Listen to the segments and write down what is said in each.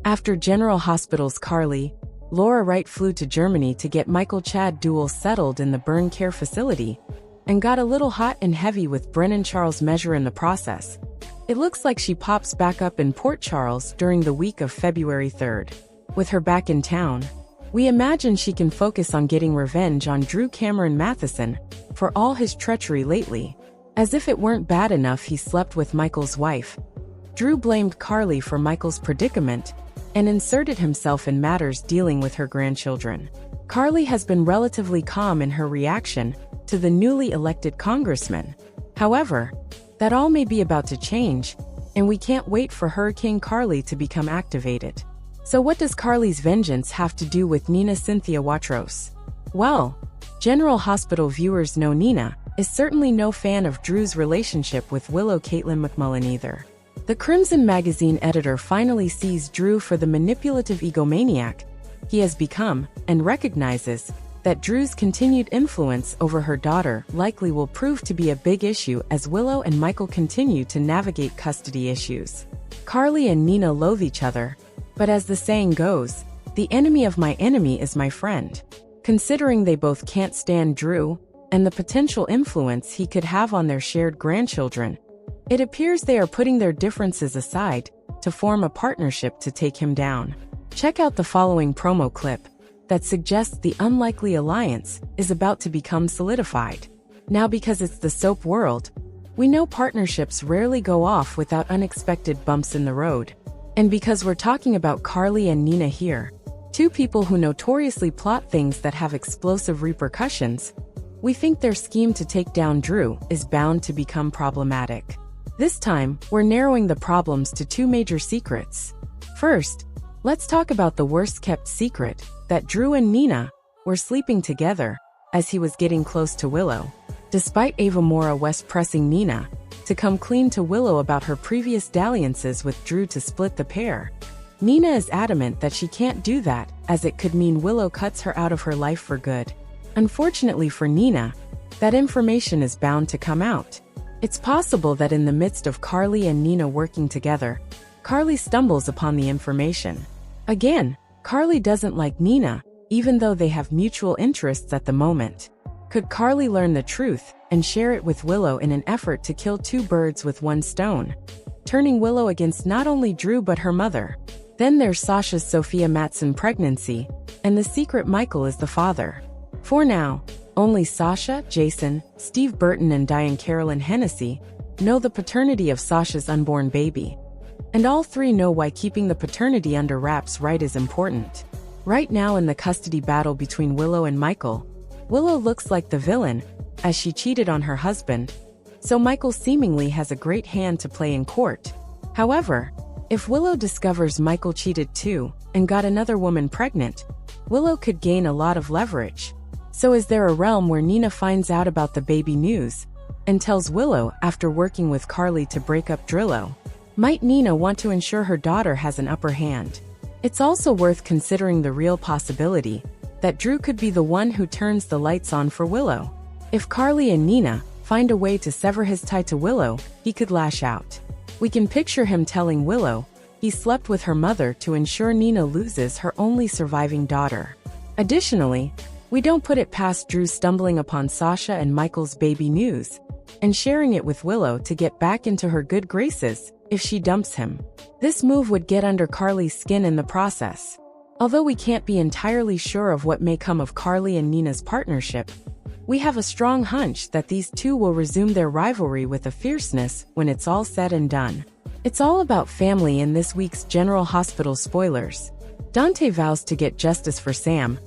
After General Hospital's Carly, Laura Wright flew to Germany to get Michael Chad Duell settled in the burn care facility, and got a little hot and heavy with Brennan Charles Measure in the process. It looks like she pops back up in Port Charles during the week of February 3rd. With her back in town, we imagine she can focus on getting revenge on Drew Cameron Matheson for all his treachery lately. As if it weren't bad enough he slept with Michael's wife, Drew blamed Carly for Michael's predicament and inserted himself in matters dealing with her grandchildren. Carly has been relatively calm in her reaction to the newly elected congressman. However, that all may be about to change, and we can't wait for Hurricane Carly to become activated. So what does Carly's vengeance have to do with Nina Cynthia Watrous? Well, General Hospital viewers know Nina is certainly no fan of Drew's relationship with Willow Caitlin McMullen either. The Crimson magazine editor finally sees Drew for the manipulative egomaniac he has become and recognizes that Drew's continued influence over her daughter likely will prove to be a big issue as Willow and Michael continue to navigate custody issues. Carly and Nina loathe each other, but as the saying goes, the enemy of my enemy is my friend. Considering they both can't stand Drew and the potential influence he could have on their shared grandchildren, it appears they are putting their differences aside to form a partnership to take him down. Check out the following promo clip that suggests the unlikely alliance is about to become solidified. Now, because it's the soap world, we know partnerships rarely go off without unexpected bumps in the road. And because we're talking about Carly and Nina here, two people who notoriously plot things that have explosive repercussions, we think their scheme to take down Drew is bound to become problematic. This time, we're narrowing the problems to two major secrets. First, let's talk about the worst-kept secret, that Drew and Nina were sleeping together as he was getting close to Willow. Despite Ava Mora West pressing Nina to come clean to Willow about her previous dalliances with Drew to split the pair, Nina is adamant that she can't do that as it could mean Willow cuts her out of her life for good. Unfortunately for Nina, that information is bound to come out. It's possible that in the midst of Carly and Nina working together, Carly stumbles upon the information. Again, Carly doesn't like Nina, even though they have mutual interests at the moment. Could Carly learn the truth and share it with Willow in an effort to kill two birds with one stone, turning Willow against not only Drew but her mother? Then there's Sasha's Sophia Matson pregnancy, and the secret Michael is the father. For now, only Sasha, Jason, Steve Burton and Diane Carolyn Hennessy know the paternity of Sasha's unborn baby. And all three know why keeping the paternity under wraps is important. Right now in the custody battle between Willow and Michael, Willow looks like the villain, as she cheated on her husband, so Michael seemingly has a great hand to play in court. However, if Willow discovers Michael cheated too, and got another woman pregnant, Willow could gain a lot of leverage. So is there a realm where Nina finds out about the baby news and tells Willow after working with Carly to break up Drillo? Might Nina want to ensure her daughter has an upper hand? It's also worth considering the real possibility that Drew could be the one who turns the lights on for Willow. If Carly and Nina find a way to sever his tie to Willow, he could lash out. We can picture him telling Willow he slept with her mother to ensure Nina loses her only surviving daughter. Additionally, we don't put it past Drew stumbling upon Sasha and Michael's baby news and sharing it with Willow to get back into her good graces if she dumps him. This move would get under Carly's skin in the process. Although we can't be entirely sure of what may come of Carly and Nina's partnership, we have a strong hunch that these two will resume their rivalry with a fierceness when it's all said and done. It's all about family in this week's General Hospital spoilers. Dante vows to get justice for Sam,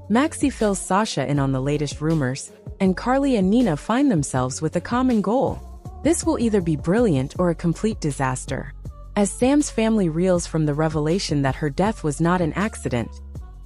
Maxie fills Sasha in on the latest rumors, and Carly and Nina find themselves with a common goal. This will either be brilliant or a complete disaster. As Sam's family reels from the revelation that her death was not an accident,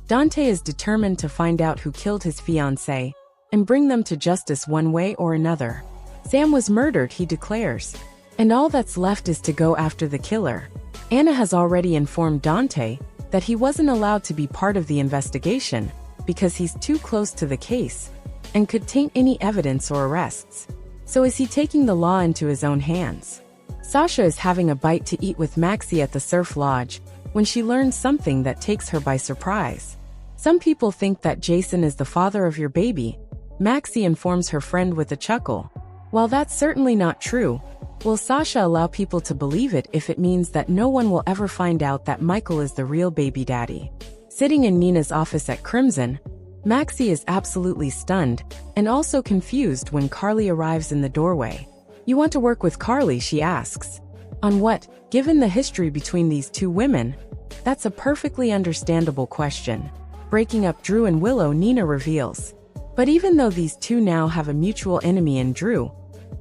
Dante is determined to find out who killed his fiancée and bring them to justice one way or another. Sam was murdered, he declares, and all that's left is to go after the killer. Anna has already informed Dante that he wasn't allowed to be part of the investigation because he's too close to the case and could taint any evidence or arrests. So is he taking the law into his own hands? Sasha is having a bite to eat with Maxie at the surf lodge when she learns something that takes her by surprise. Some people think that Jason is the father of your baby, Maxie informs her friend with a chuckle. While that's certainly not true, will Sasha allow people to believe it if it means that no one will ever find out that Michael is the real baby daddy? Sitting in Nina's office at Crimson, Maxie is absolutely stunned and also confused when Carly arrives in the doorway. "You want to work with Carly?" she asks. "On what? Given the history between these two women, that's a perfectly understandable question." Breaking up Drew and Willow, Nina reveals. But even though these two now have a mutual enemy in Drew,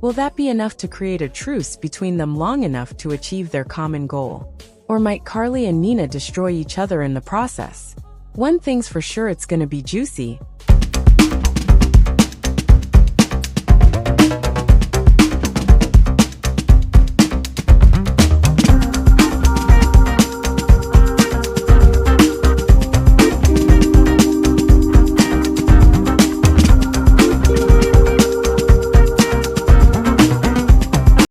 will that be enough to create a truce between them long enough to achieve their common goal? Or might Carly and Nina destroy each other in the process? One thing's for sure, it's gonna be juicy.